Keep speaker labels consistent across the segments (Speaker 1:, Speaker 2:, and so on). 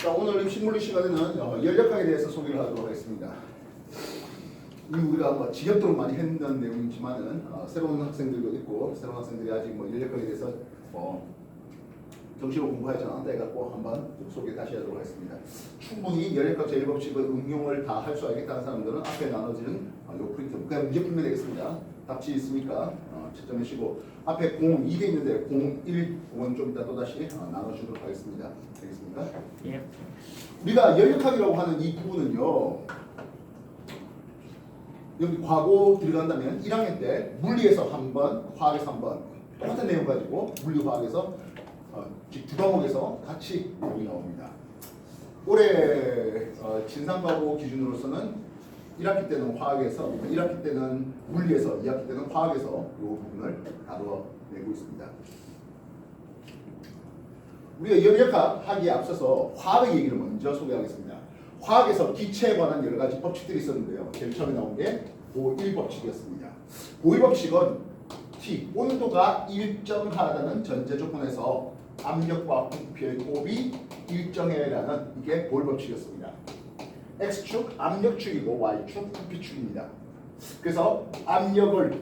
Speaker 1: 자, 오늘 입식물리 시간에는 열역학에 대해서 소개를 하도록 하겠습니다. 이미 우리가 뭐 지겹도록 많이 했는 내용이지만은 새로운 학생들도 있고 새로운 학생들이 아직 뭐 열역학에 대해서 정식으로 공부하지 않았다 해갖고 한번 소개 다시 하도록 하겠습니다. 충분히 열역학 제1법칙의 응용을 다 할 수 알겠다는 사람들은 앞에 나눠지는 요 프린트 그냥 문제 풀면 되겠습니다. 답지 있으니까 채점해주시고 앞에 0, 2대 있는데 0, 1, 0은 좀 이따 또다시 나눠주도록 하겠습니다. 되겠습니까?
Speaker 2: 예.
Speaker 1: 우리가 열역학이라고 하는 이 부분은요, 여기 과거 들어간다면 1학년 때 물리에서 한 번, 화학에서 한 번 똑같은 내용 가지고 물리 화학에서 두 과목에서 같이 내용이 나옵니다. 올해 진상과목 기준으로서는 1학기 때는 화학에서, 1학기 때는 물리에서, 2학기 때는 화학에서 이 부분을 다뤄내고 있습니다. 우리가 열역학 하기에 앞서서 화학의 얘기를 먼저 소개하겠습니다. 화학에서 기체에 관한 여러 가지 법칙들이 있었는데요. 제일 처음에 나온 게 보일법칙이었습니다. 보일법칙은 T, 온도가 일정하다는 전제 조건에서 압력과 부피의 곱이 일정해라는 이게 보일법칙이었습니다. X축 압력축이고 Y축 부피축입니다. 그래서 압력을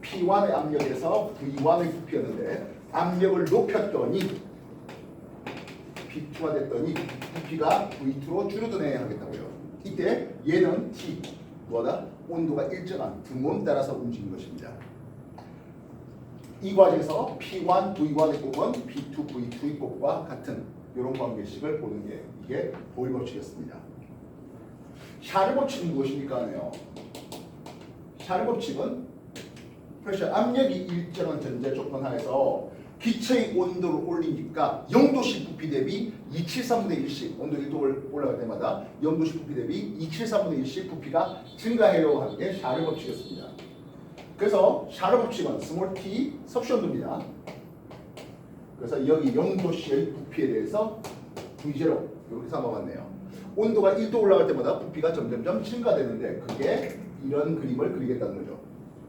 Speaker 1: P1의 압력에서 V1의 부피였는데 압력을 높였더니 P2가 됐더니 부피가 V2로 줄어드네야 하겠다고요. 이때 얘는 T, 뭐다? 온도가 일정한 등온 따라서 움직이는 것입니다. 이 과정에서 P1, V1의 곱은 P2, V2의 곱과 같은 이런 관계식을 보는 게 이게 보일법칙이었습니다. 샤를 법칙은 무엇입니까? 하네요. 샤를 법칙은 프레셔 압력이 일정한 전제 조건 하에서 기체의 온도를 올리니까 0도씨 부피 대비 273분의 1씩 온도 1도 올라갈 때마다 0도씨 부피 대비 273분의 1씩 부피가 증가해요 하는 게 샤를 법칙이었습니다. 그래서 샤를 법칙은 스몰 t 섭씨 온도입니다. 그래서 여기 0도씨의 부피에 대해서 V0 이렇게 삼아봤네요. 온도가 1도 올라갈 때마다 부피가 점점점 증가되는데 그게 이런 그림을 그리겠다는 거죠.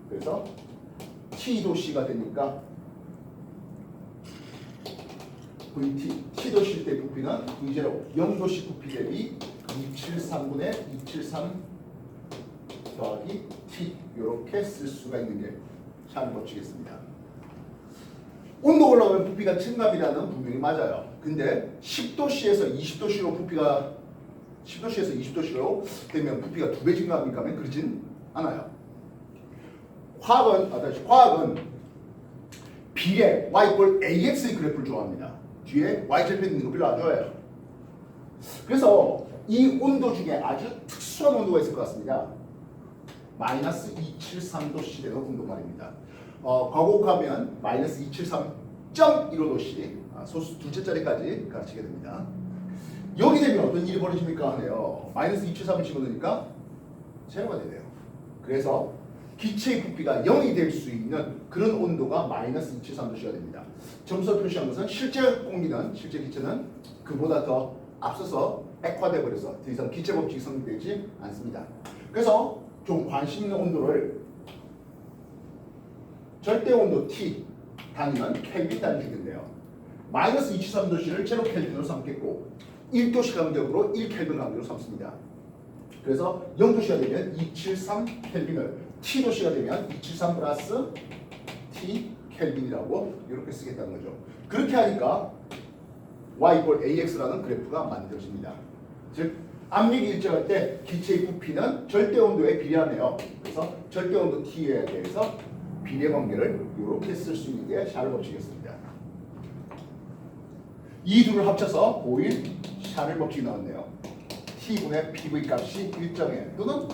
Speaker 1: 그래서 T도씨가 되니까 VT, T도씨 때 부피는 V0, 0도씨 부피 대비 273분의 273 더하기 T 이렇게 쓸 수가 있는 게 샤를 법칙이겠습니다. 온도 올라가면 부피가 증가합니다는 분명히 맞아요. 근데 10도씨에서 20도씨로 부피가 10도씨에서 20도씨로 되면 부피가 2배 증가합니까? 하면 그러진 않아요. 화학은 비례 y = ax의 그래프를 좋아합니다. 뒤에 y절편 있는 거 별로 안 좋아해요. 그래서 이 온도 중에 아주 특수한 온도가 있을 것 같습니다. 마이너스 273도씨 되는 온도 말입니다. 과거하면 마이너스 273.15도씨 소수 둘째 자리까지 가르치게 됩니다. 여기 되면 어떤 일이 벌어집니까? 하네요. 마이너스 273을 집어넣으니까 제로가 되네요. 그래서 기체의 부피가 0이 될 수 있는 그런 온도가 마이너스 273도씨가 됩니다. 점수로 표시한 것은 실제 공기는, 실제 기체는 그보다 더 앞서서 액화돼 버려서 더 이상 기체 법칙이 성립되지 않습니다. 그래서 좀 관심 있는 온도를 절대 온도 T 단위는 켈빈 단위인데요. 마이너스 273도씨를 제로 켈빈으로 삼겠고 1도씨 간격으로 1켈빈 간격으로 삼습니다. 그래서 0도씨가 되면 273 켈빈을 T도씨가 되면 273 플러스 T 켈빈이라고 이렇게 쓰겠다는 거죠. 그렇게 하니까 y = ax라는 그래프가 만들어집니다. 즉 압력이 일정할 때 기체의 부피는 절대 온도에 비례하네요. 그래서 절대 온도 T에 대해서 비례 관계를 이렇게 쓸 수 있는 게 샤를 법칙이었습니다. 이 둘을 합쳐서 보일 샤를 법칙이 나왔네요. T분의 PV 값이 일정해 또는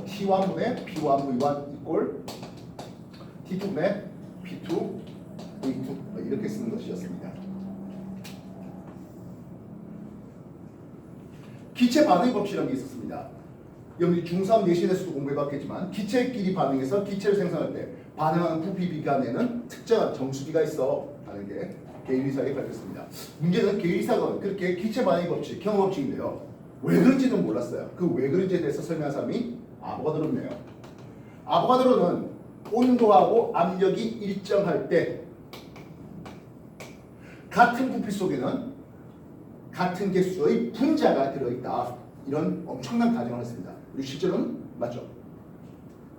Speaker 1: T1분의 P1 V1 이꼴 T2분의 P2 V2 이렇게 쓰는 것이었습니다. 기체 반응 법칙이라는 게 있었습니다. 여기 중3 내신에서도 공부해봤겠지만 기체끼리 반응해서 기체를 생성할 때 반응하는 부피 비간에는 특정한 정수기가 있어 하는 게 게일리사에 밝혔습니다. 문제는 게일리사가 그렇게 기체 반응 법칙, 경험 법칙인데요. 왜 그런지는 몰랐어요. 그 왜 그런지에 대해서 설명한 사람이 아보가드로네요. 아보가드로는 온도하고 압력이 일정할 때 같은 부피 속에는 같은 개수의 분자가 들어있다. 이런 엄청난 가정을 했습니다. 그리고 실제로는 맞죠.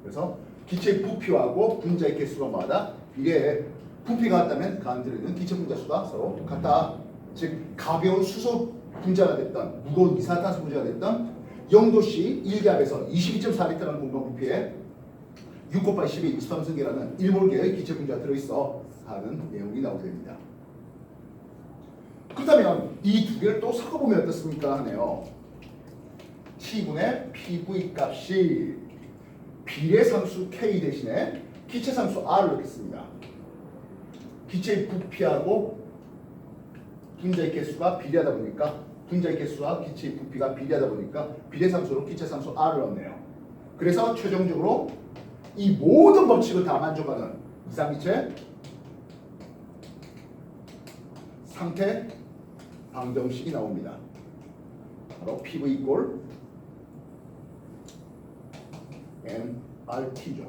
Speaker 1: 그래서 기체의 부피하고 분자의 개수가 뭐하다? 비례해. 부피가 같다면 그 안에 들어있는 기체 분자 수가 서로 같다. 즉 가벼운 수소 분자가 됐던 무거운 이산화탄소 분자가 됐던 0도씨 1기압에서 22.4리터라는 공간 부피에 6 곱하기 12 23승계라는 1몰개의 기체 분자가 들어있어 하는 내용이 나오게 됩니다. 그렇다면 이 두 개를 또 섞어보면 어떻습니까? 하네요. T분의 PV 값이 비례상수 K 대신에 기체상수 R을 넣겠습니다. 기체의 부피하고 분자의 개수가 비례하다 보니까 분자의 개수와 기체의 부피가 비례하다 보니까 비례상수로 기체상수 R을 넣네요. 그래서 최종적으로 이 모든 법칙을 다 만족하는 이상기체 상태 방정식이 나옵니다. 바로 PV 이꼴 nRT죠.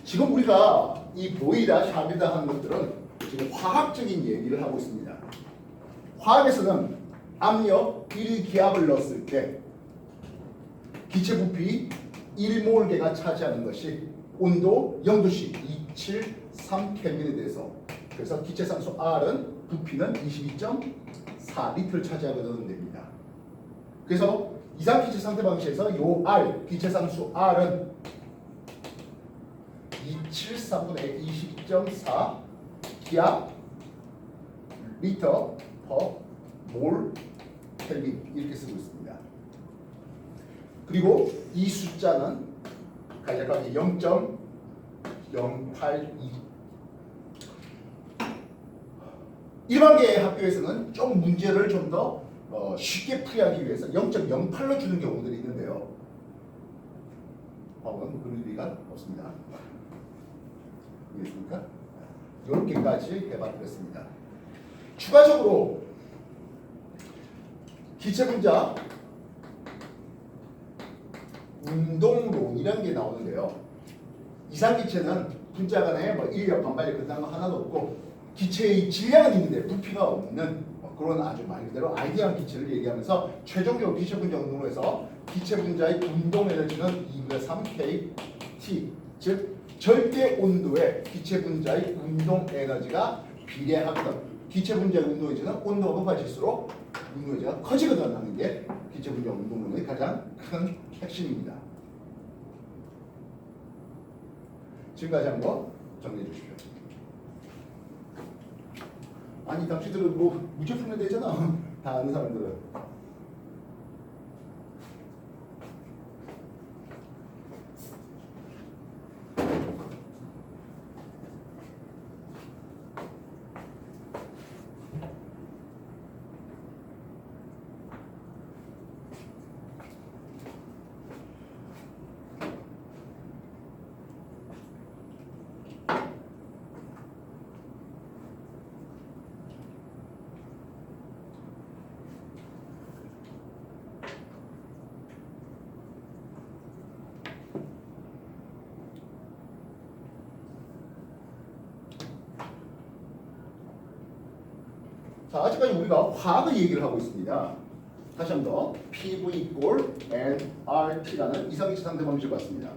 Speaker 1: 지금 우리가 이 보이다, 샵이다 하는 것들은 지금 화학적인 얘기를 하고 있습니다. 화학에서는 압력 1기압을 넣었을 때 기체 부피 1몰개가 차지하는 것이 온도 0도씨 273켈빈에 대해서 그래서 기체상수 R은 부피는 22.4리터를 차지하거든 됩니다. 그래서 이상기체 상태 방식에서 요 R, 기체상수 R은 273분의 22.4 기압 리터 퍼 몰 켈빈 이렇게 쓰고 있습니다. 그리고 이 숫자는 간략하게 0.082 일반계 학교에서는 좀 문제를 좀 더 쉽게 풀이하기 위해서 0.08로 주는 경우들이 있는데요. 과거는 그런 의미가 없습니다. 이해했습니까? 이렇게까지 해봤습니다. 추가적으로 기체 분자 운동론이라는 게 나오는데요. 이상기체는 분자 간에 뭐 인력, 반발력 그딴 거 하나도 없고 기체의 질량은 있는데 부피가 없는 그런 아주 말 그대로 아이디어한 기체를 얘기하면서 최종적으로 기체 분자 운동으로 해서 기체 분자의 운동 에너지는 2분의 3kT 즉 절대 온도에 기체 분자의 운동 에너지가 비례하거든. 기체 분자의 운동 에너지는 온도가 높아질수록 운동 에너지가 커지거든 하는 게 기체 분자 운동론의 가장 큰 핵심입니다. 지금까지 한번 정리해 주십시오. 아니 당신들은 뭐 문제 풀면 되잖아. 다 아는 사람들은. 자, 아직까지 우리가 화학의 얘기를 하고 있습니다. 다시 한 번 더 PV 이꼴 nRT라는 이상기체 상태 방식을 봤습니다.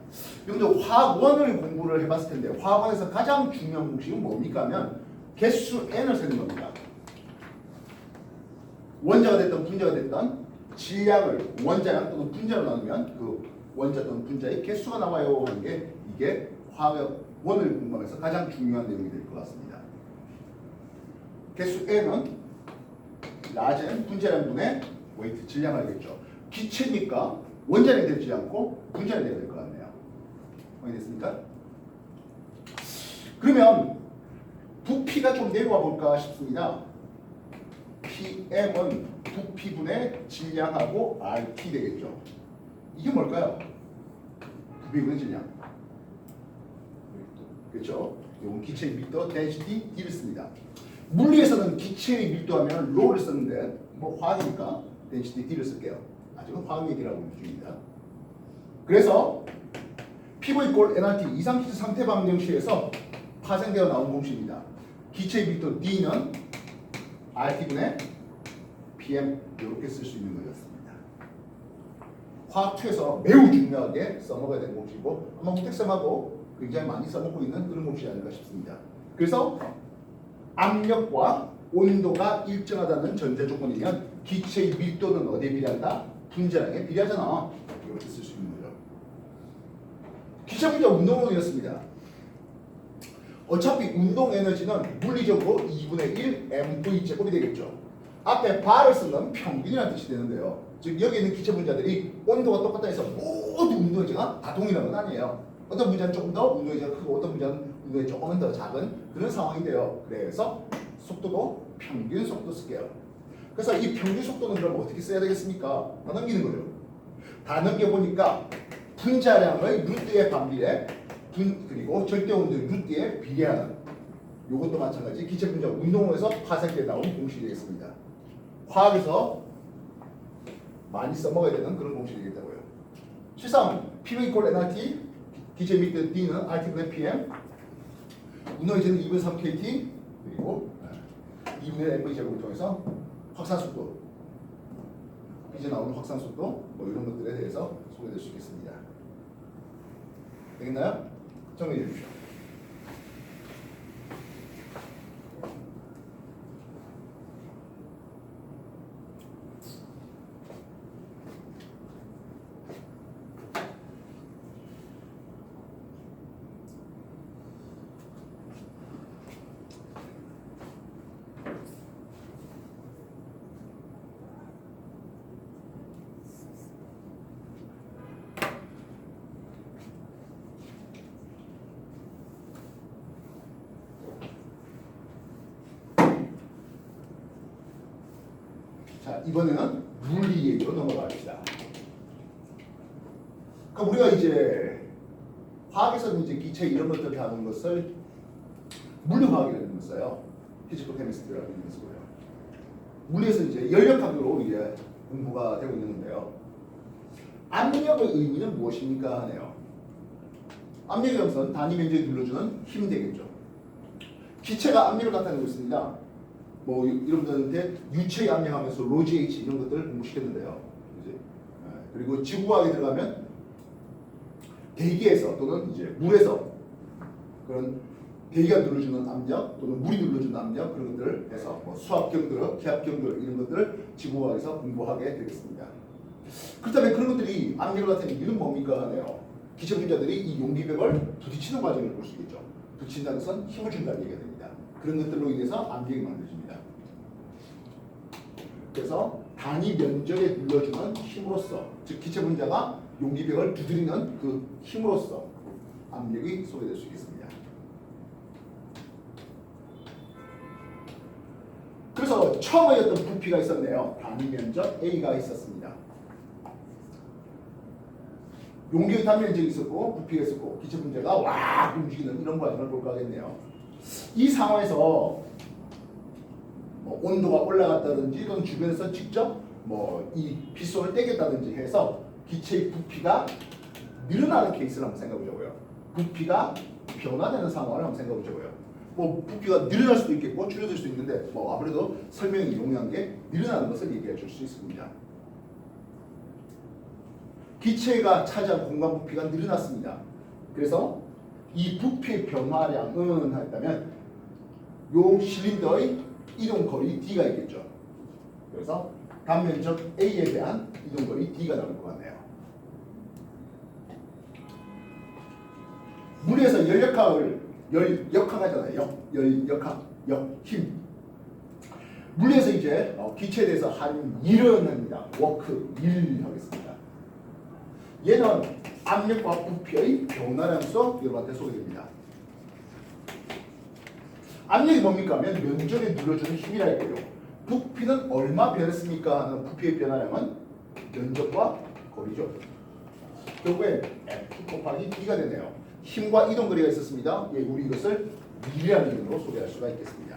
Speaker 1: 여러분들 화학원을 공부를 해봤을 텐데 화학원에서 가장 중요한 공식은 뭡니까 하면 개수 n을 세는 겁니다. 원자가 됐던 분자가 됐던 질량을 원자량 또는 분자로 나누면 그 원자 또는 분자의 개수가 나와요 하는 게 이게 화학원을 공부하면서 가장 중요한 내용이 될 것 같습니다. 개수 n은 낮은 분자량분의 웨이트 질량을 알겠죠. 기체니까 원자량이 되지 않고 분자량이 돼야 될 것 같네요. 확인됐습니까? 그러면 부피가 좀 내려와 볼까 싶습니다. PM은 부피분의 질량하고 RT 되겠죠. 이게 뭘까요? 부피분의 질량. 그렇죠? 이건 기체의 밀도 density D를 씁니다. 물리에서는 기체의 밀도하면 로를 썼는데 뭐 화학이니까 density D를 쓸게요. 아직은 화학 얘기를 하고 있는 중입니다. 그래서 PV 이꼴 nRT 이상기체 상태 방정식에서 파생되어 나온 공식입니다. 기체의 밀도 D는 RT분의 PM 이렇게 쓸 수 있는 거였습니다. 화학투에서 매우 중요하게 써먹어야 되는 공식이고 아마 우택쌤하고 굉장히 많이 써먹고 있는 그런 공식이 아닐까 싶습니다. 그래서 압력과 온도가 일정하다는 전제 조건이면 기체의 밀도는 어디에 비례한다? 분자량에 비례하잖아. 이렇게 쓸 수 있는 거죠. 기체 분자 운동론이었습니다. 어차피 운동 에너지는 물리적으로 2분의 1 mv제곱이 되겠죠. 앞에 바를 쓰는 평균이라는 뜻이 되는데요. 즉 여기 있는 기체 분자들이 온도가 똑같다 해서 모든 운동 에너지가 다 동일한 건 아니에요. 어떤 분자는 조금 더 운동 에너지가 크고 어떤 분자는 운동 에너지가 조금은 더 작은 그런 상황인데요. 그래서 속도도 평균 속도 쓸게요. 그래서 이 평균 속도는 그럼 어떻게 써야 되겠습니까? 다 넘기는 거죠. 다 넘겨보니까 분자량의 루트의 반비례 그리고 절대 온도의 루트에 비례하는 이것도 마찬가지 기체 분자 운동에서 파생돼 나온 공식이 되겠습니다. 화학에서 많이 써먹어야 되는 그런 공식이 되겠다고요. 실상 P equal nRT 기체 밑에 D는 RT분의 PM 운동 에너지는 2분의 3kT 그리고 2분의 mv 제곱을 통해서 확산 속도 이제 나오는 확산 속도 뭐 이런 것들에 대해서 소개될 수 있겠습니다. 되겠나요? 정리해 주십시오. 자, 이번에는 물리 얘기로 넘어갑시다. 그러니까 우리가 이제 화학에서는 이제 기체 이런 것들을 하는 것을 물리화학이라는 걸 써요. 피지컬 케미스트리라고 있는 거고요. 물리에서 이제 연력학으로 이제 공부가 되고 있는 건데요. 압력의 의미는 무엇입니까 하네요. 압력의 함수는 단위 면적이 눌러주는 힘 되겠죠. 기체가 압력을 나타내고 있습니다. 뭐 여러분들한테 유체의 압력하면서 로지 H 이런 것들을 공부시켰는데요. 이제 그리고 지구과학에 들어가면 대기에서 또는 이제 물에서 그런 대기가 눌러주는 압력 또는 물이 눌러주는 압력 그런 것들을 해서 뭐 수압 경도, 기압 경도 이런 것들을 지구과학에서 공부하게 되겠습니다. 그렇다면 그런 것들이 압력을 나타내는 이유는 뭡니까 하네요. 기체 분자들이 이 용기벽을 부딪히는 과정을 볼 수 있겠죠. 부딪힌다는 것은 힘을 준다는 얘기가 됩니다. 그런 것들로 인해서 압력이 만들어집니다. 그래서 단위 면적에 눌러주는 힘으로써 즉 기체 분자가 용기벽을 두드리는 그 힘으로써 압력이 소개될 수 있겠습니다. 그래서 처음에 어떤 부피가 있었네요. 단위 면적 A가 있었습니다. 용기의 단위 면적이 있었고 부피가 있었고 기체 분자가 와 움직이는 이런 과정을 볼까 하겠네요. 이 상황에서 뭐 온도가 올라갔다든지 또는 주변에서 직접 뭐 이 빗손을 떼겠다든지 해서 기체의 부피가 늘어나는 케이스를 한번 생각해 보자고요. 부피가 변화되는 상황을 한번 생각해 보자고요. 뭐 부피가 늘어날 수도 있겠고 줄어들 수도 있는데 뭐 아무래도 설명이 용이한 게 늘어나는 것을 얘기해 줄 수 있습니다. 기체가 차지한 공간 부피가 늘어났습니다. 그래서 이 부피의 변화량은 했다면 요 실린더의 이동거리 D가 있겠죠. 그래서 단면적 A에 대한 이동거리 D가 나올 것 같네요. 물에서 열역학하잖아요. 열역학, 힘. 물에서 이제 기체에 대해서 한 일은 합니다. 워크, 일 하겠습니다. 얘는 압력과 부피의 변화량에서 여러분한테 소개됩니다. 압력이 뭡니까 하면 면적에 눌러주는 힘이라 했고요. 부피는 얼마 변했습니까 하는 부피의 변화량은 면적과 거리죠. 결국에 F 곱하기 D가 되네요. 힘과 이동거리가 있었습니다. 예, 우리 이것을 미리라는 이름으로 소개할 수가 있겠습니다.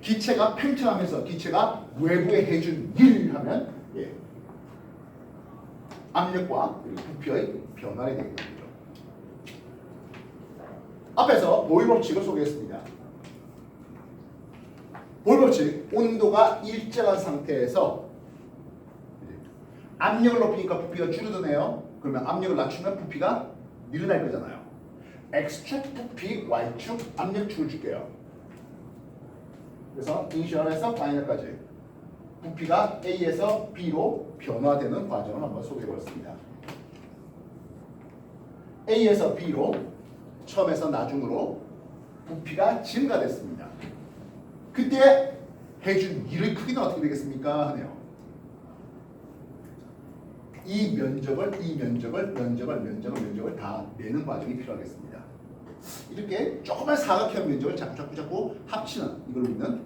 Speaker 1: 기체가 팽창하면서 기체가 외부에 해준 일 하면 예, 압력과 부피의 변화가 되는 거죠. 앞에서 보일 법칙을 소개했습니다. 보일 법칙, 온도가 일정한 상태에서 압력을 높이니까 부피가 줄어드네요. 그러면 압력을 낮추면 부피가 늘어날 거잖아요. X축 부피, Y축 압력축을 줄게요. 그래서 이니셜에서 파이널까지 부피가 A에서 B로 변화되는 과정을 한번 소개해 보겠습니다. A에서 B로 처음에서 나중으로 부피가 증가됐습니다. 그때 해준 일의 크기는 어떻게 되겠습니까? 하네요. 이 면적을 다 내는 과정이 필요하겠습니다. 이렇게 조그만 사각형 면적을 자꾸 합치는 이걸 우리는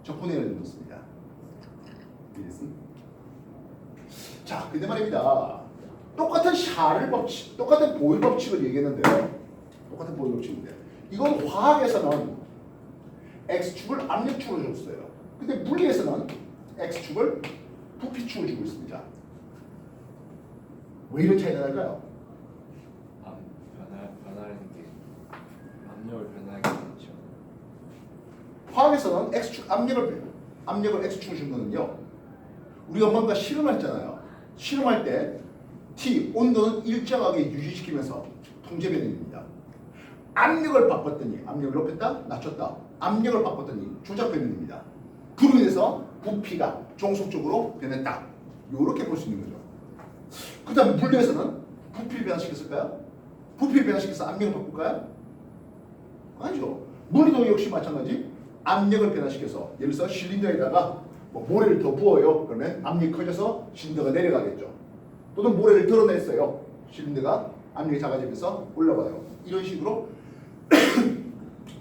Speaker 1: 적분해를 넣습니다. 자, 근데 말입니다. 똑같은 샤를 법칙, 똑같은 보일 법칙을 얘기했는데요. 똑같은 보일 법칙인데 이건 화학에서는 X축을 압력축으로 줬어요. 근데 물리에서는 X축을 부피축으로 주고 있습니다. 왜 이런 차이가 날까요?
Speaker 2: 변화하는 게 압력을 변화하게 되죠.
Speaker 1: 화학에서는 X축 압력을 X축으로 준 거는요. 우리가 뭔가 실험했잖아요. 실험할 때 T 온도는 일정하게 유지시키면서 통제 변형입니다. 압력을 바꿨더니 압력을 높였다, 낮췄다. 압력을 바꿨더니 조작 변형입니다. 그로 인해서 부피가 종속적으로 변했다. 이렇게 볼 수 있는 거죠. 그 다음 물리에서는 부피를 변화시켰을까요? 부피를 변화시켜서 압력을 바꿀까요? 아니죠. 물리도 역시 마찬가지. 압력을 변화시켜서 예를 들어서 실린더에다가 모래를 더 부어요. 그러면 압력이 커져서 실린더가 내려가겠죠. 또는 모래를 덜어냈어요. 실린더가 압력이 작아지면서 올라가요. 이런 식으로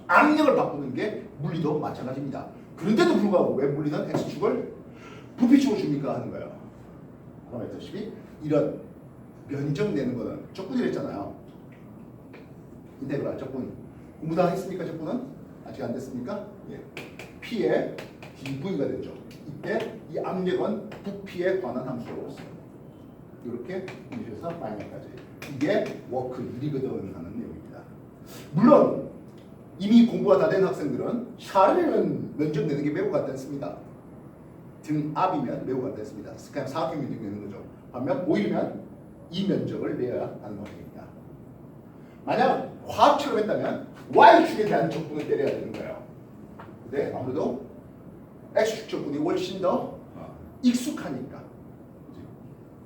Speaker 1: 압력을 바꾸는 게 물리도 마찬가지입니다. 그런데도 불구하고 왜 물리는 X축을 부피축으로 줍니까? 하는 거예요. 아까 말했다시피 이런 면적 내는 거는 적분이라 했잖아요. 인테그랄 적분. 공부 다 했습니까? 적분은? 아직 안 됐습니까? 예. P의 dV가 되죠. 이때 이 압력은 부피에 관한 함수로 없어요. 이렇게 이니셔서 파이널까지. 이게 워크 1이거든 하는 내용입니다. 물론 이미 공부가 다 된 학생들은 샤르는 면적 내는 게 매우 간단습니다. 등 앞이면 매우 간단습니다. 그냥 사각형 면적 내는 거죠. 반면 보이면 이 면적을 내야 하는 과정입니다. 만약 화학처럼 했다면 Y축에 대한 적분을 때려야 되는 거예요. 근데 아무래도 X축 적분이 훨씬 더 익숙하니까.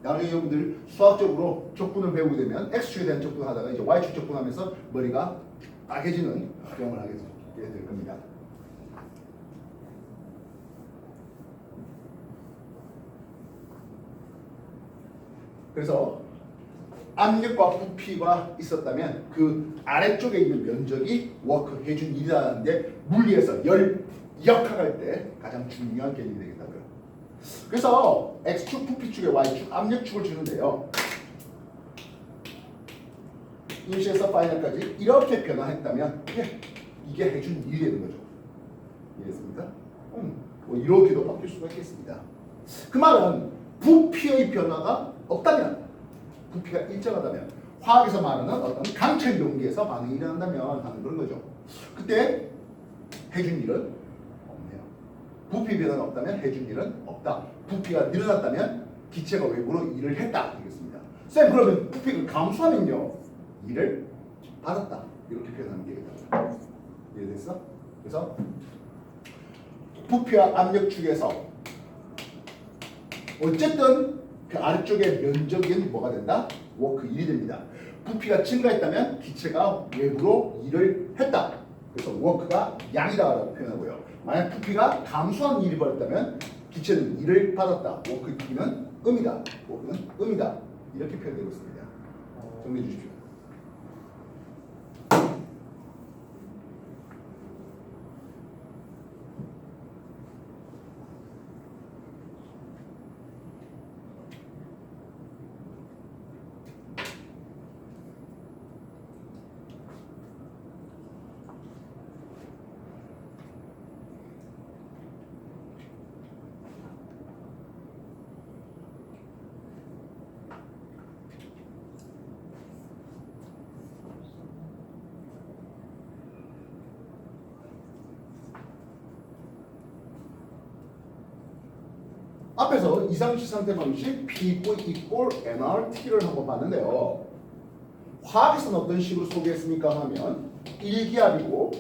Speaker 1: 나중에 여러분들 수학적으로 적분을 배우게 되면 X축에 대한 적분을 하다가 이제 Y축 적분하면서 머리가 빠개지는 경험을 하게 될 겁니다. 그래서 압력과 부피가 있었다면 그 아래쪽에 있는 면적이 워크 해준 일이라는데 물리에서 열 역학할 때 가장 중요한 개념이 되겠다고요. 그래서 X축, 부피축에 Y축, 압력축을 주는데요. 이니시에서 파이널까지 이렇게 변화했다면 이게 해준 일이 되는 거죠. 이해했습니까? 뭐 이렇게도 바뀔 수가 있겠습니다. 그 말은 부피의 변화가 없다면, 부피가 일정하다면, 화학에서 말하는 어떤 강철 용기에서 반응이 일어난다면 하는 그런 거죠. 그때 해준 일은 없네요. 부피 변화가 없다면 해준 일은 없다. 부피가 늘어났다면 기체가 외부로 일을 했다 되겠습니다. 쌤, 그러면 부피가 감소하면요 일을 받았다 이렇게 표현하면 되겠다. 이해됐어? 그래서 부피와 압력축에서 어쨌든 그 아래쪽에 면적인 뭐가 된다? 워크 1이 됩니다. 부피가 증가했다면 기체가 외부로 일을 했다. 그래서 워크가 양이다라고 표현하고요. 만약 부피가 감소한 일이 벌었다면 기체는 일을 받았다. 워크의 크기는 음이다. 워크는 음이다. 이렇게 표현되고 있습니다. 정리해 주십시오. 앞에서 이상치상태 방식 P 이꼴 nRT를 한번 봤는데요. 화학에서는 어떤 식으로 소개했습니까 하면 1기압이고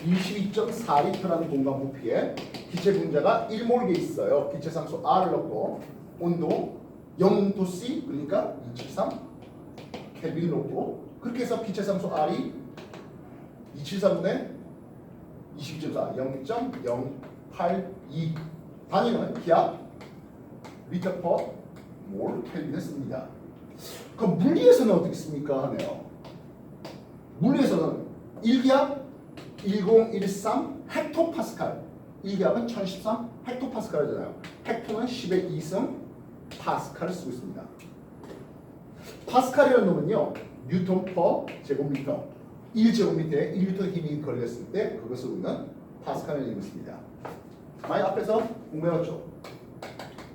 Speaker 1: 22.4리터라는 공간 부피에 기체 분자가 1몰에 있어요. 기체 상수 R을 넣고 온도 0도C 그러니까 273 켈빈을 넣고 그렇게 해서 기체 상수 R이 273분의 22.4 0.082 단위는 기압 리터 퍼 몰 켈빈을 씁니다. 그럼 물리에서는 어떻게 씁니까 하네요. 물리에서는 1기압 1013 헥토파스칼 1기압은 1013 헥토파스칼이잖아요. 헥토는 10의 2승 파스칼을 쓰고 있습니다. 파스칼이라는 놈은요 뉴턴 퍼 제곱미터 1제곱미터에 1뉴턴 힘이 걸렸을 때 그것을 우리는 파스칼이라고 읽습니다. 많이 앞에서 공부해왔죠.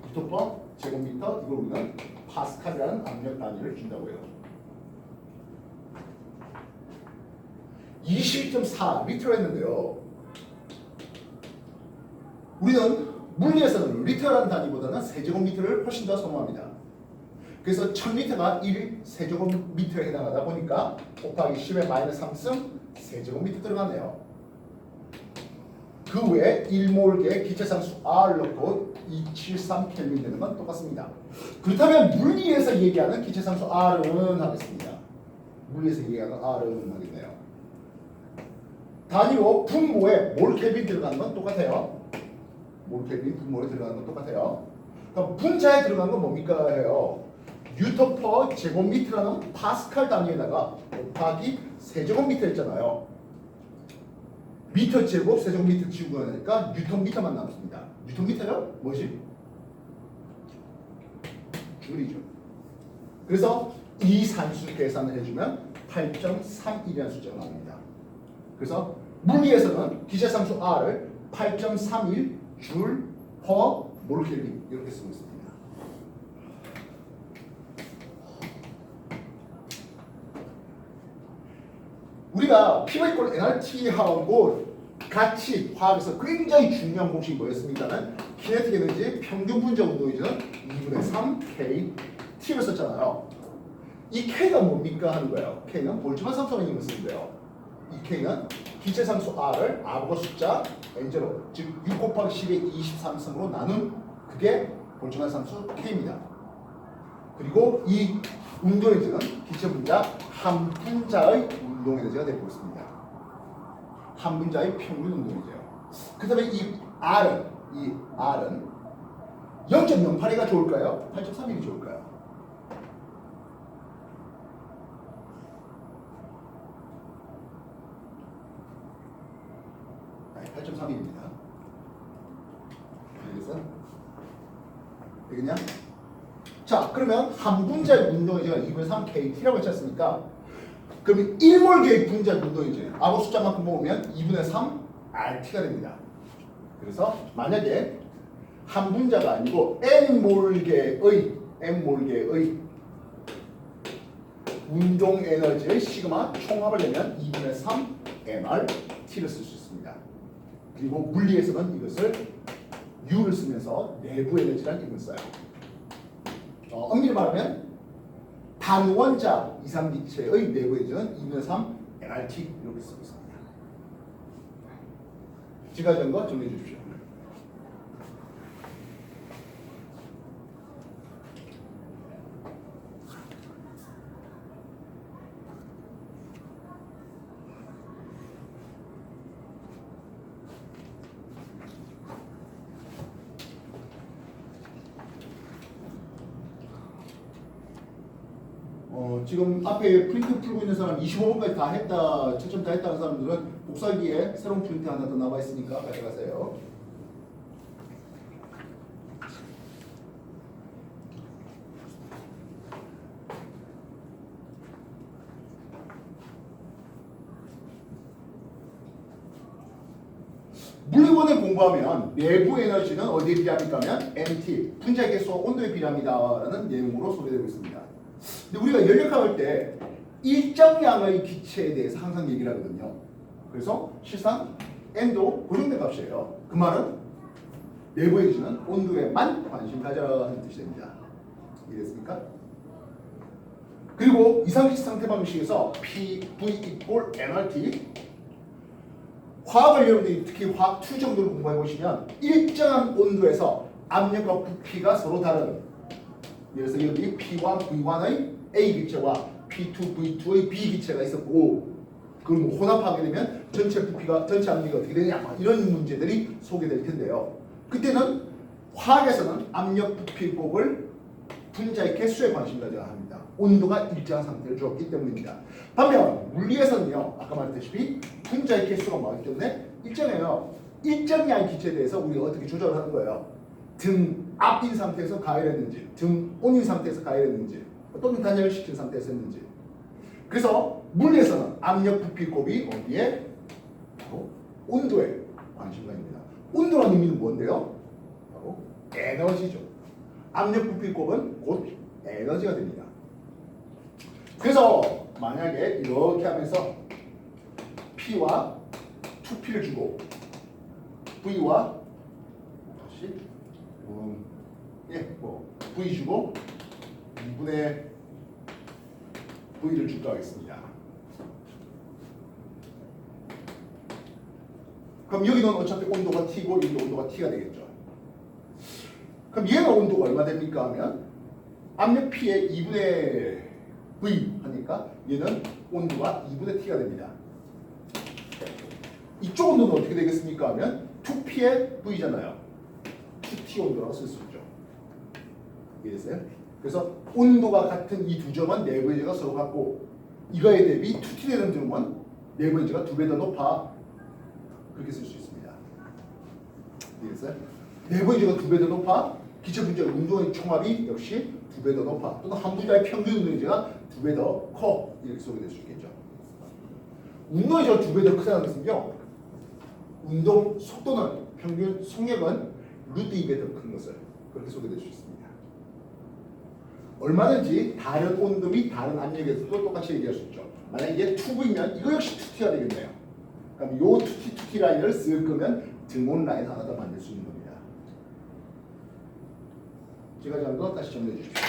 Speaker 1: 뉴턴 퍼 제곱미터 이걸 우리는 파스칼이라는 압력 단위를 준다고요. 22.4 리터로 했는데요. 우리는 물리에서는 리터라는 단위보다는 세제곱미터를 훨씬 더 선호합니다. 그래서 1000리터가 1세제곱미터에 해당하다 보니까 곱하기 10의 마이너스 3승 세제곱미터 들어가네요. 그 외에 1몰계 기체상수 R 넣고 273 켈빈 되는 건 똑같습니다. 그렇다면 물리에서 얘기하는 기체상수 R은 하겠습니다. 물리에서 얘기하는 R은 하겠네요. 단위로 분모에 몰 켈빈 들어가는 건 똑같아요. 몰 켈빈 분모에 들어가는 건 똑같아요. 그럼 분자에 들어간 건 뭡니까 해요. 뉴턴 퍼 제곱미터라는 파스칼 단위에다가 곱하기 세제곱미터 했잖아요. 미터 제곱 세제곱미터 지우고 나니까 뉴턴 미터만 남습니다. 뉴턴 미터요? 뭐지? 줄이죠. 그래서 이 산수 계산을 해주면 8.31이라는 숫자가 나옵니다. 그래서 물리에서는 기체상수 R을 8.31 줄 퍼 몰 켈빈 이렇게 쓰고 있습니다. 우리가 P가 이꼴 nRT하고 같이 화학에서 굉장히 중요한 공식이 뭐였습니까는 키네틱 에너지 평균 분자 운동이죠. 2분의 3 K T를 썼잖아요. 이 K가 뭡니까 하는 거예요. K는 볼츠만 상수라는 힘을 쓰는데요. 이 K는 기체 상수 R을 R과 숫자 N제로 즉 6 곱하기 10의 23승으로 나눈 그게 볼츠만 상수 K입니다. 그리고 이 운동 에너지는 기체 분자 한 분자의 운동 에너지가 되고 있습니다. 한 분자의 평균 운동 에너지예요. 그다음에 이 R은 0.08이가 좋을까요? 8.31이 좋을까요? 아니, 8.31입니다. 알겠어? 되겠냐? 자, 그러면 한 분자의 운동에너지가 2분의 3 KT라고 했지 않습니까? 그러면 1몰계의 분자의 운동에너지 아고 숫자만큼 모으면 2분의 3 RT가 됩니다. 그래서 만약에 한 분자가 아니고 N몰계의 운동 에너지의 시그마 총합을 내면 2분의 3 MRT를 쓸 수 있습니다. 그리고 물리에서는 이것을 U를 쓰면서 내부 에너지라는 이름을 써요. 엄밀히 말하면 단원자 이상기체의 내부 에너지는 2분의 3 NRT 이렇게 쓰고 있습니다. 지금까지 한 거 정리해 주십시오. 지금 앞에 프린트 풀고 있는 사람 25번까지 다 했다, 채점 다 했다는 사람들은 복사기에 새로운 프린트 하나 더 남아 있으니까 가져가세요. 물리원을 공부하면 내부 에너지는 어디에 비례합니까 하면 MT, 분자 개수와 온도에 비례합니다라는 내용으로 소개되고 있습니다. 근데 우리가 연력학할 때 일정량의 기체에 대해서 항상 얘기를 하거든요. 그래서 실상 N도 고정된 값이에요. 그 말은 내부에 주는 온도에만 관심 가져라는 뜻이 됩니다. 이해됐습니까? 그리고 이상식 상태 방식에서 PV equal nRT 화학을 여러분들이 특히 화학 2 정도를 공부해 보시면 일정한 온도에서 압력과 부피가 서로 다른 그래서 여기 P1, V1의 A 기체와 P2, V2의 B 기체가 있었고 그걸 뭐 혼합하게 되면 전체 부피가 전체 압력이 어떻게 되느냐 뭐 이런 문제들이 소개될 텐데요. 그때는 화학에서는 압력 부피법을 분자의 개수에 관심 가져야 합니다. 온도가 일정한 상태를 주었기 때문입니다. 반면 물리에서는요, 아까 말했다시피 분자의 개수가 많기 때문에 일정해요. 일정량 기체에 대해서 우리가 어떻게 조절하는 거예요? 등 앞인 상태에서 가열했는지, 등 온인 상태에서 가열했는지, 또는 단열시킨 상태에서 했는지. 그래서 물리에서는 압력 부피곱이 어디에? 바로 온도에 관심가입니다. 온도라는 의미는 뭔데요? 바로 에너지죠. 압력 부피곱은 곧 에너지가 됩니다. 그래서 만약에 이렇게 하면서 P와 2P를 주고 V와 다시 V 주고 2분의 V를 줄까 하겠습니다. 그럼 여기는 어차피 온도가 T고 여기 온도가 T가 되겠죠. 그럼 얘가 온도가 얼마 됩니까 하면 압력 P의 2분의 V 하니까 얘는 온도가 2분의 T가 됩니다. 이쪽 온도는 어떻게 되겠습니까 하면 2P의 V잖아요. 2T 온도라고 쓸 수 있죠. 이해됐어요? 그래서 온도가 같은 이 두 점은 내부 에너지가 서로 같고 이거에 대비 2T 되는 점은 내부 에너지가 2배 더 높아. 그렇게 쓸 수 있습니다. 이해됐어요? 내부 에너지가 2배 더 높아. 기체 분자 운동의 총합이 역시 2배 더 높아. 또는 한 분자의 평균 운동 에너지가 2배 더 커. 이렇게 소개될 수 있겠죠. 운동 에너지가 2배 더 크다는 것은요. 운동 속도는 평균 속력은 루트 2배 더 큰 것을 그렇게 소개될 수 있습니다. 얼마든지 다른 온도 및 다른 압력에서도 똑같이 얘기할 수 있죠. 만약에 이게 2V면 이거 역시 2T가 되겠네요. 그럼 요 2T 라인을 쓸 거면 등온 라인 하나 더 만들 수 있는 겁니다. 제가 정한 거 다시 정리해 주십시오.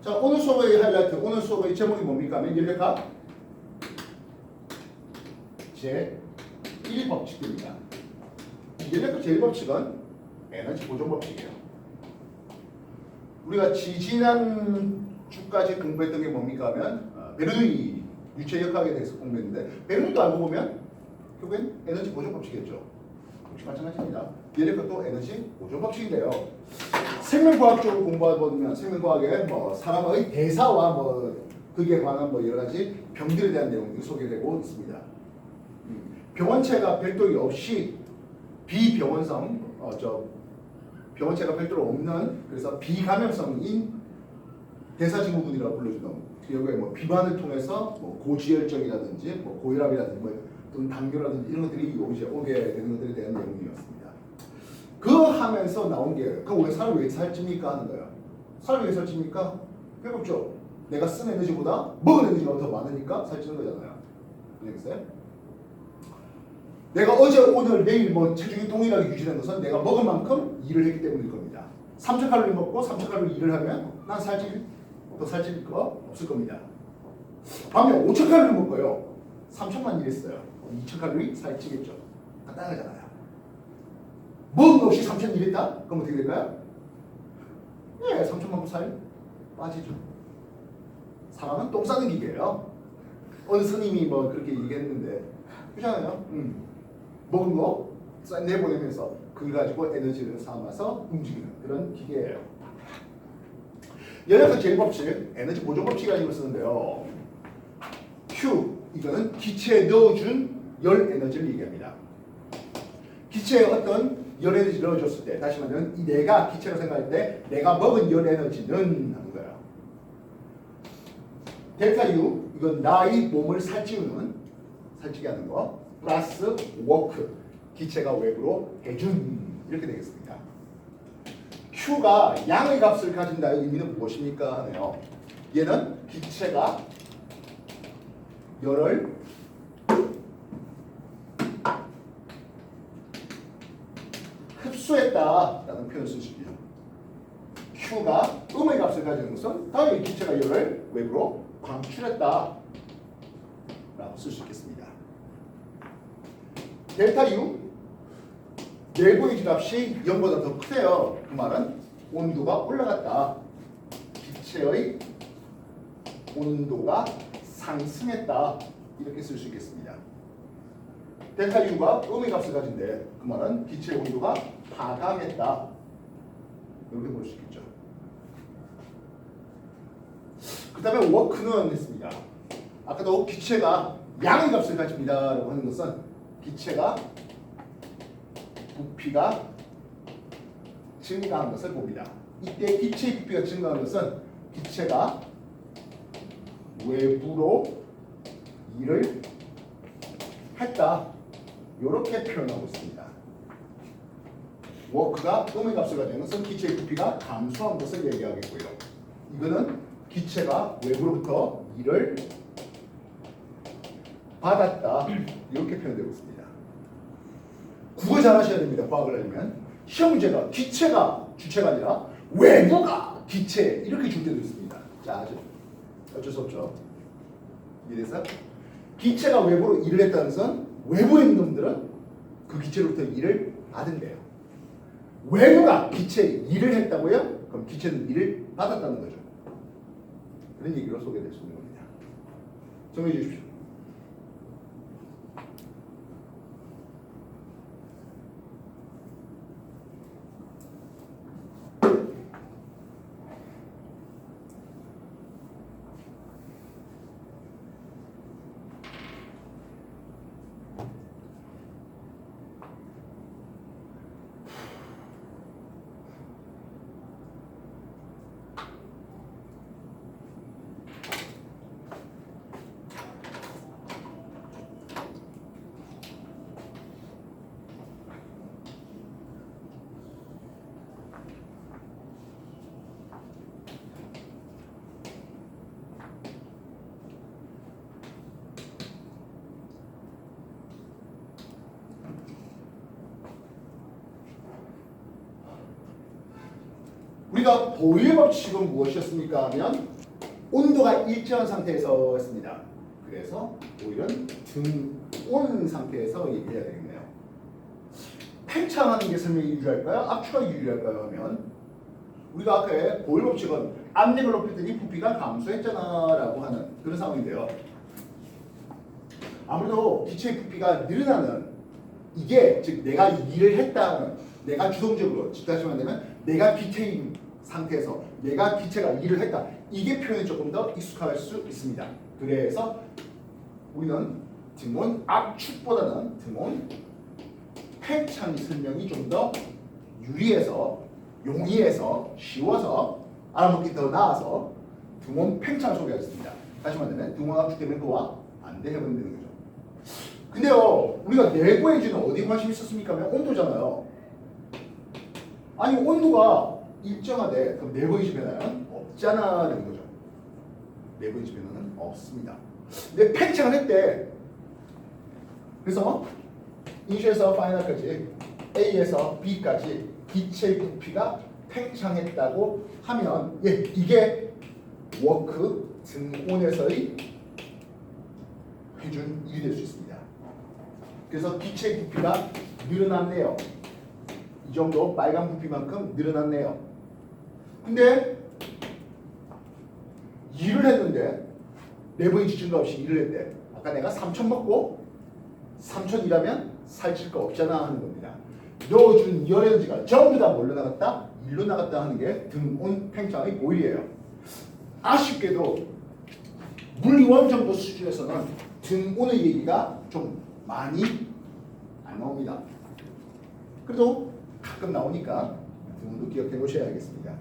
Speaker 1: 자, 오늘 수업의 하이라이트, 오늘 수업의 제목이 뭡니까? 연력학 제1법칙입니다. 연력학 제1법칙은 에너지 보존 법칙이에요. 우리가 지난 주까지 공부했던 게 뭡니까 하면 베르누이 유체역학에 대해서 공부했는데 베르누이도 알고 보면 결국엔 에너지 보존 법칙이었죠. 역시 마찬가지입니다. 연력학도 에너지 보존 법칙인데요. 생명과학적으로 공부해보면 생명과학에 뭐 사람의 대사와 뭐 그에 관한 뭐 여러 가지 병들에 대한 내용이 소개되고 있습니다. 병원체가 별도이 없이 비병원성 병원체가 별도로 없는 그래서 비감염성인 대사증후군이라고 불러주는 여기에 뭐 비만을 통해서 뭐 고지혈증이라든지 뭐 고혈압이라든지 뭐 또는 당뇨라든지 이런 것들이 오게 되는 것들에 대한 내용이었습니다. 그 하면서 나온 게 그럼 왜 사람이 왜 살찝니까 하는 거예요. 사람이 왜 살찝니까? 배고프죠. 내가 쓴 에너지보다 먹은 에너지가 더 많으니까 살찌는 거잖아요. 알겠어요? 내가 어제 오늘 내일 뭐 체중이 동일하게 유지된 것은 내가 먹은 만큼 일을 했기 때문일 겁니다. 3,000칼로리 먹고 3,000칼로리 일을 하면 난 더 살찔 거 없을 겁니다. 반면 5,000칼로리 먹고요. 3,000만 일했어요. 2,000칼로리 살찌겠죠. 간단하잖아요. 먹은 거 없이 3,000 일했다? 그럼 어떻게 될까요? 예, 3,000만 살 빠지죠. 사람은 똥 싸는 기계예요. 어느 스님이 뭐 그렇게 얘기했는데 그렇잖아요. 먹은 거 내보내면서 그걸 가지고 에너지를 삼아서 움직이는 그런 기계예요. 연력학 제1법칙, 에너지 보존 법칙이라는 걸 쓰는데요. Q 이거는 기체에 넣어준 열 에너지를 얘기합니다. 기체에 어떤 열 에너지를 넣어줬을 때, 다시 말하면 이 내가 기체로 생각할 때 내가 먹은 열 에너지는 하는 거야. 델타 U 이건 나의 몸을 살찌게 하는 거 플러스 워크 기체가 외부로 해준 이렇게 되겠습니다. Q가 양의 값을 가진다의 의미는 무엇입니까 하네요. 얘는 기체가 열을 흡수했다라는 표현을 쓸 수 있죠. Q가 음의 값을 가지는 것은 당연히 기체가 열을 외부로 방출했다 라고 쓸 수 있겠습니다. 델타 U 내부의 지값이 0보다 더 크대요. 그 말은 온도가 올라갔다. 기체의 온도가 상승했다. 이렇게 쓸 수 있겠습니다. 델타 U가 음의 값을 가진데 그 말은 기체의 온도가 하강했다. 이렇게 볼 수 있겠죠. 그 다음에 워크는 했습니다. 아까도 기체가 양의 값을 가집니다 라고 하는 것은 기체가 부피가 증가한 것을 봅니다. 이때 기체의 부피가 증가한 것은 기체가 외부로 일을 했다. 이렇게 표현하고 있습니다. 워크가 음의 값을 가지는 것은 기체의 부피가 감소한 것을 얘기하겠고요. 이거는 기체가 외부로부터 일을 받았다. 이렇게 표현되고 있습니다. 국어 잘 하셔야 됩니다. 과학을 하려면. 시험 문제가 기체가 주체가 아니라 외부가 기체 이렇게 줄 때도 있습니다. 자, 어쩔 수 없죠. 이래서 기체가 외부로 일을 했다는 것은 외부에 있는 놈들은 그 기체로부터 일을 받은대요. 외부가 기체에 일을 했다고요? 그럼 기체는 일을 받았다는 거죠. 그런 얘기로 소개될 수 있는 겁니다. 정리해 주십시오. 우리가 보일의 법칙은 무엇이었습니까 하면 온도가 일정한 상태에서 했습니다. 그래서 보일은 등온 상태에서 얘기해야 되겠네요. 팽창하는 게 설명이 유리할까요? 압축이 유리할까요? 하면 우리가 아까 보일 법칙은 압력을 높였더니 부피가 감소했잖아 라고 하는 그런 상황인데요. 아무래도 기체의 부피가 늘어나는 이게 즉 내가 일을 했다는 내가 주동적으로 즉 다시 말하면 내가 기체인 상태에서 내가 기체가 일을 했다. 이게 표현이 조금 더 익숙할 수 있습니다. 그래서 우리는 등온 압축보다는 등온 팽창 설명이 좀 더 유리해서 용이해서 쉬워서 알아먹기 더 나아서 등온 팽창 소개하겠습니다. 다시 말하면 등온 압축 때문에 그와 반대해버리면 되는 거죠. 근데요 우리가 내부 에너지는 어디에 관심 있었습니까? 하면 온도잖아요. 아니 온도가 일정하되 그럼 내부 에너지 변화는 없잖아라는 거죠. 내부 에너지 변화는 없습니다. 근데 팽창을 했대. 그래서 이니셜에서 파이널까지 A에서 B까지 기체의 부피가 팽창했다고 하면 이게 워크 등온에서의 회준 일이 될 수 있습니다. 그래서 기체의 부피가 늘어났네요. 이 정도 빨간 부피만큼 늘어났네요. 근데 일을 했는데 내부 에너지 증가 없이 일을 했대. 아까 내가 3,000 먹고 3,000 일하면 살찔 거 없잖아 하는 겁니다. 넣어준 열 에너지가 전부 다 뭘로 나갔다? 일로 나갔다 하는 게 등온 팽창의 보일이에요. 아쉽게도 물리원 정도 수준에서는 등온의 얘기가 좀 많이 안 나옵니다. 그래도 가끔 나오니까 등온도 기억해 놓으셔야겠습니다.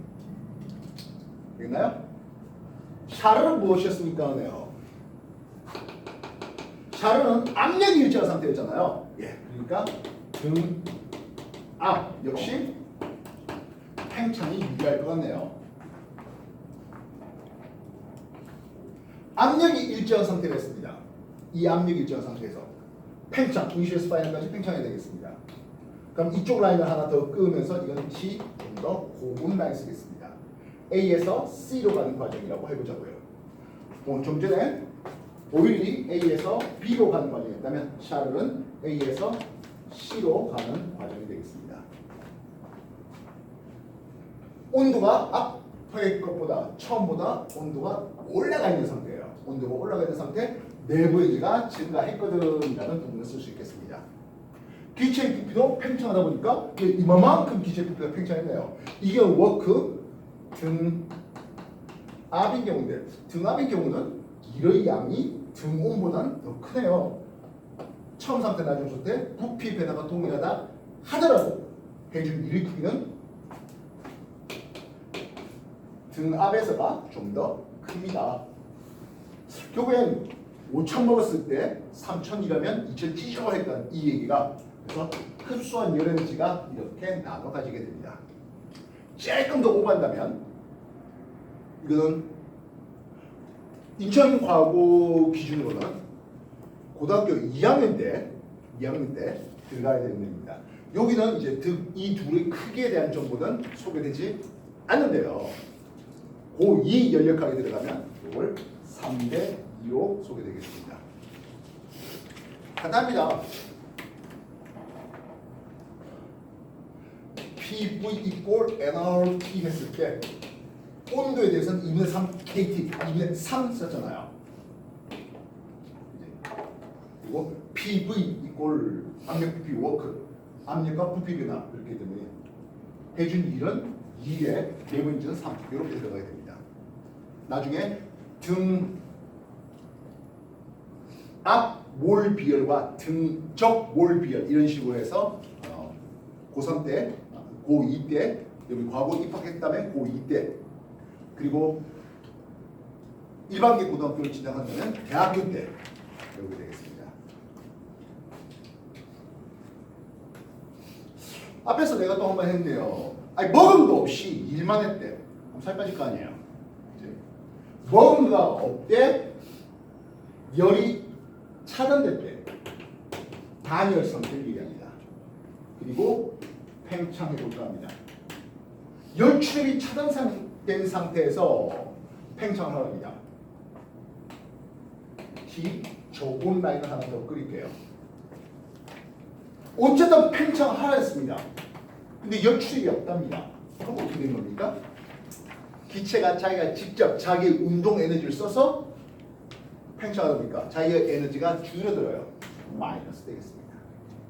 Speaker 1: 됐나요? 샤르는 무엇이었습니까? 네요. 샤르는 압력이 일정한 상태였잖아요. 예, 그러니까 등압 역시 팽창이 유리할 것 같네요. 압력이 일정한 상태였습니다. 이 압력이 일정한 상태에서 팽창, 이니셜 파이널까지 팽창이 되겠습니다. 그럼 이쪽 라인을 하나 더 끄면서 이건 T 좀 더 고분 라인 쓰겠습니다. A에서 C로 가는 과정이라고 해보자고요. 좀 전에 오일이 A에서 B로 가는 과정이었다면 샤르는 A에서 C로 가는 과정이 되겠습니다. 온도가 앞의 것보다 처음보다 온도가 올라가 있는 상태예요. 온도가 올라가 있는 상태 내부 에너지가 증가했거든이라는 부분을 쓸 수 있겠습니다. 기체의 부피도 팽창하다 보니까 이만큼 기체의 부피가 팽창했네요. 이게 워크 등압인 경우인데 등압인 경우는 이의 양이 등온보다는 더 크네요. 처음 상태 나중 상태 부피 변화가 동일하다 하더라도 해준 일의 크기는 등압에서가 좀 더 큽니다. 결국엔 5,000 먹었을 때 3,000이라면 2,000 찌셔 했던 이 얘기가 그래서 흡수한 열 에너지가 이렇게 나눠 가지게 됩니다. 조금 더 오버한다면 이거는 인천과고 기준으로는 고등학교 2학년 때 들어가야 되는 겁니다. 여기는 이제 이 둘의 크기에 대한 정보는 소개되지 않는데요. 고2 연력학에 들어가면 이걸 3대 2로 소개되겠습니다. 간단합니다. PV equal nRT 했을 때 온도에 대해서는 2분의 3 KT, 2분의 3 썼잖아요. 그리고 PV equal 압력 부피 워크, 압력과 부피 변화 그렇기 때문에 해준 일은 2에 내부 인증은 3 이렇게 들어가야 됩니다. 나중에 등압 몰 비열과 등적 몰 비열 이런 식으로 해서 고3 때, 고2 때 여기 과거 입학했다면 고2 때 그리고 일반계 고등학교를 진학하면 대학교 때 이렇게 되겠습니다. 앞에서 내가 또 한 번 했네요. 아니 먹음도 없이 일만 했대. 그럼 살 빠질 거 아니에요. 이제 먹음가 없대. 열이 차단됐대. 단열 상태를 얘기합니다. 그리고 팽창해 볼까 합니다. 열출혈이 차단된 상태에서 팽창을 합니다. T 저온 라인을 하나 더 그릴게요. 어쨌든 팽창을 하라 했습니다. 근데 열출이 없답니다. 그럼 어떻게 된 겁니까? 기체가 자기가 직접 자기 운동 에너지를 써서 팽창하다 보니까 자기의 에너지가 줄어들어요. 마이너스 되겠습니다.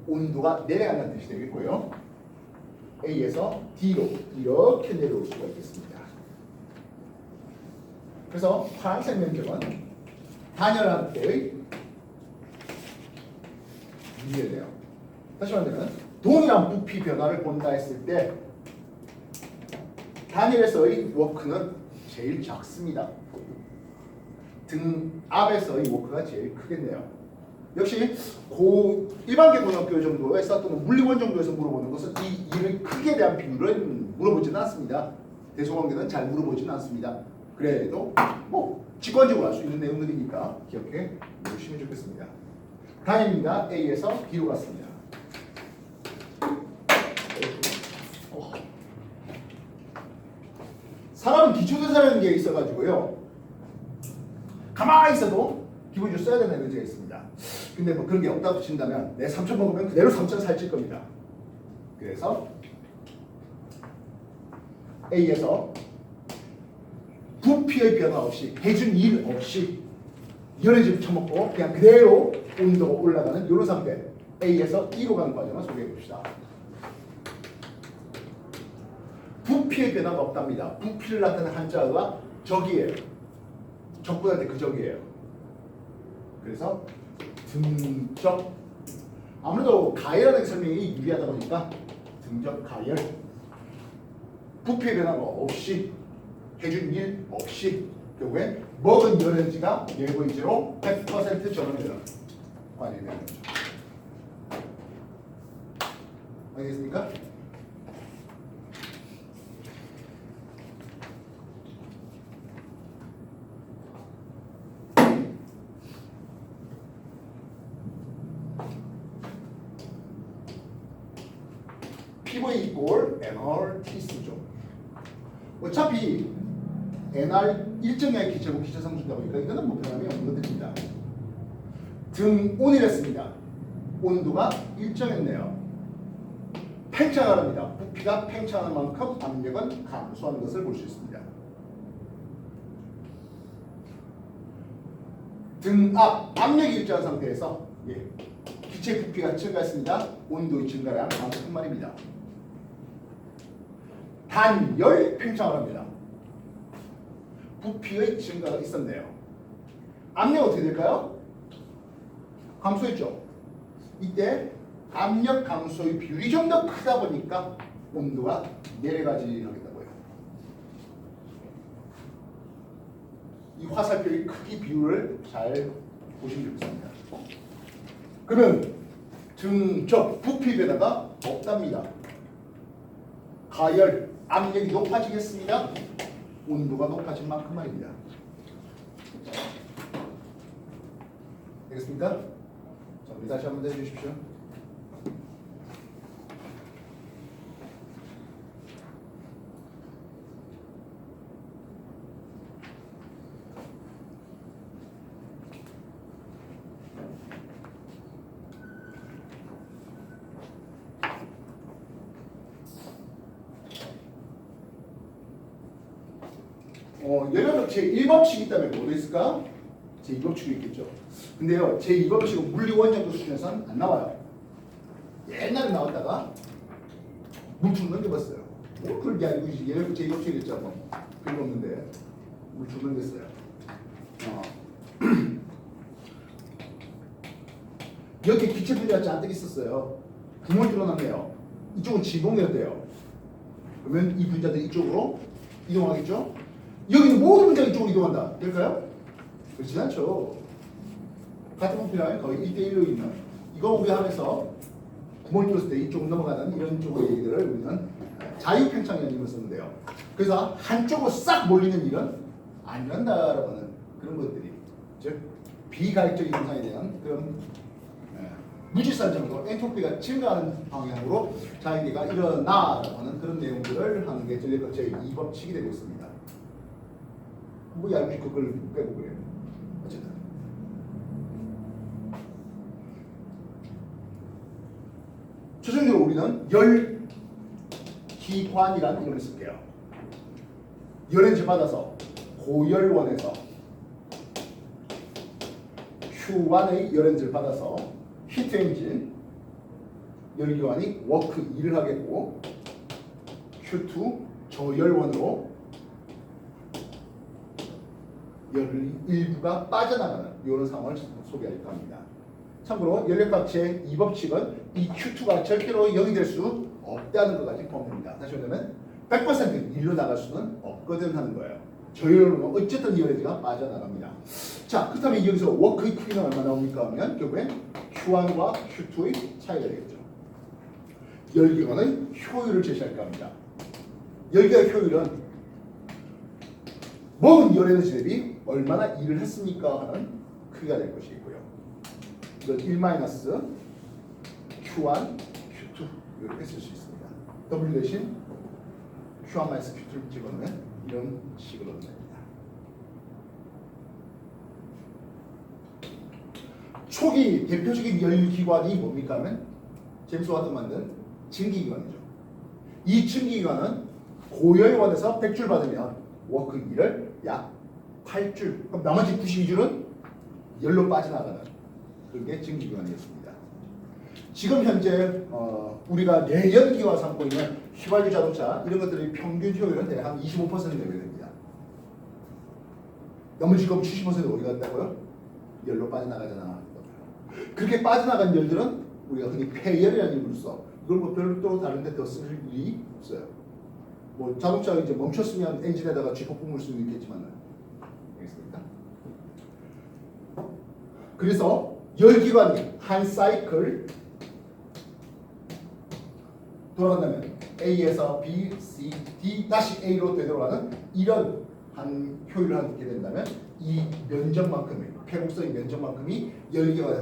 Speaker 1: 온도가 내려간다는 뜻이 되겠고요. A에서 D로 이렇게 내려올 수가 있겠습니다. 그래서 파란색 면적은 단열할 때의 미래래요. 다시 말하면 동일한 부피 변화를 본다 했을 때 단열에서의 워크는 제일 작습니다. 등압에서의 워크가 제일 크겠네요. 역시 일반계 고등학교 정도에서 또는 물리원 정도에서 물어보는 것은 이 일의 크기에 대한 비율은 물어보지는 않습니다. 대소관계는 잘 물어보지는 않습니다. 그래도 뭐 직관적으로 알 수 있는 내용들이니까 기억해 주시면 좋겠습니다. 다행입니다. A에서 B로 갔습니다. 사람은 기초대사라는 게 있어가지고요. 가만히 있어도 기본적으로 써야 되는 에너지가 있습니다. 근데 뭐 그런 게 없다고 친다면 내 3,000 먹으면 그대로 3,000 살찔 겁니다. 그래서 A에서 부피의 변화 없이 해준 일 없이 열에좀 쳐먹고 그냥 그대로 온도가 올라가는 이런 상태 A에서 E로 가는 과정을 소개해 봅시다. 부피의 변화가 없답니다. 부피를 나타내는 한자가 적이에요. 적보다 그 적이에요. 그래서 등적. 아무래도 가열하는 설명이 유리하다 보니까 등적 가열. 부피의 변화가 없이 해준 일 없이 결국에 먹은 열에너지가 내부인지로 100% 전환되는 관이 되는 거죠. 알겠습니까? PV 이꼴 NR T수죠. 어차피 NR 일정량의 기체고 기체상수다 보니까 이거는 뭐 변함이 없는 것들입니다. 등온이랬습니다. 온도가 일정했네요. 팽창을 합니다. 부피가 팽창하는 만큼 압력은 감소하는 것을 볼 수 있습니다. 등압, 압력이 일정한 상태에서 기체 부피가 증가했습니다. 온도의 증가량 만큼 말입니다. 단열 팽창을 합니다. 부피의 증가가 있었네요. 압력 어떻게 될까요? 감소했죠. 이때 압력 감소의 비율이 좀 더 크다 보니까 온도가 내려가지 하겠다고요. 이 화살표의 크기 비율을 잘 보시면 좋겠습니다. 그러면 등적 부피 변화가 없답니다. 가열, 압력이 높아지겠습니다. 온도가 높아진 만큼 말입니다. 되겠습니까? 자, 우리 다시 한번 해주십시오. 연료력 제1법칙이 있다면 뭐도 있을까? 제2법칙이 있겠죠. 근데요, 제2법칙은 물리 원정도 수준에서는 안 나와요. 옛날에 나왔다가 물줄 넘겨봤어요. 뭐 그런 게 아니고 연료력 제2법칙이 있잖아. 별로 없는데 물줄 넘겼어요. 여기 기체 분자가 잔뜩 있었어요. 구멍이 뚫어놨네요. 이쪽은 지붕이었대요. 그러면 이 분자들이 이쪽으로 이동하겠죠? 여기는 모든 분자가 이쪽으로 이동한다. 될까요? 그렇지 않죠. 같은 부피라면 거의 1대1로 있는 이거 우리 하면서 구멍이 뚫었을 때 이쪽으로 넘어가는 이런 쪽의 얘기들을 우리는 자유팽창이라는 이름을 썼는데요. 그래서 한쪽으로 싹 몰리는 일은 안 일어난다라고 하는 그런 것들이 즉 비가역적인 현상에 대한 그런 무질서적으로 엔트로피가 증가하는 방향으로 자연계가 일어나라고 하는 그런 내용들을 하는 게 전력학 제2법칙이 되고 있습니다. 뭐 얄궂이 그걸 빼고 그래요. 어쨌든 최종적으로 우리는 열기관이라는 이름을 쓸게요. 열에너지 받아서 고열원에서 Q1의 열에너지를 받아서 히트 엔진 열기관이 워크 2를 하겠고 Q2 저열원으로 열 일부가 빠져나가는 이런 상황을 소개할까 합니다. 참고로 연력학 제2법칙은 이 Q2가 절대로 0이 될 수 없다는 것까지 포함됩니다. 다시 말하면 100% 1로 나갈 수는 없거든 하는 거예요. 저열원은 어쨌든 이 에너지가 빠져나갑니다. 자, 그렇다면 여기서 워크의 크기는 얼마 나옵니까 하면 결국엔 Q1과 Q2의 차이가 되겠죠. 열기관의 효율을 제시할까 합니다. 열기관의 효율은 먹은 열에너지 대비 얼마나 일을 했습니까 하는 크기가 될 것이고요. 이건 1 Q1, Q2 이렇게 쓸 수 있습니다. W 대신 Q1 Q2를 집어넣으면 이런 식으로 됩니다. 초기 대표적인 열기관이 뭡니까 하면 제임스 와트 만든 증기기관이죠. 이 증기기관은 고열원에서 100줄 받으면 워크 2를 약 8줄, 그럼 나머지 92줄은 열로 빠져나가는 그게 증기기관이었습니다. 지금 현재 우리가 내연기와 삼고 있는 휘발유 자동차 이런 것들의 평균 효율은 대략 한 25% 내외 됩니다. 나머지 그럼 70% 어디 갔다고요? 열로 빠져나가잖아. 그렇게 빠져나간 열들은 우리가 흔히 폐열이라는 이름으로 써. 이걸 뭐 별도로 다른데 더 쓸 일이 없어요. 뭐 자동차가 이제 멈췄으면 엔진에다가 쥐포 뿜을 수는 있겠지만, 알겠습니까? 그래서 열기관이 한 사이클 돌아간다면 A에서 B, C, D 다시 A로 되돌아가는 이런 한 효율을 하게 된다면 이 면적만큼이 폐곡성의 면적만큼이 열기관의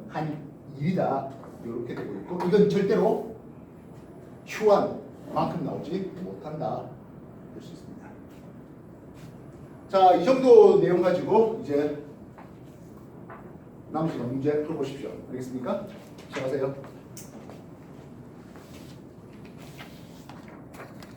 Speaker 1: 한 일이다 이렇게 되고 있고 이건 절대로 Q1만큼 나오지 못한다 볼 수 있습니다. 자, 이 정도 내용 가지고 이제 남은 시간 문제 풀어보십시오. 알겠습니까? 시작하세요.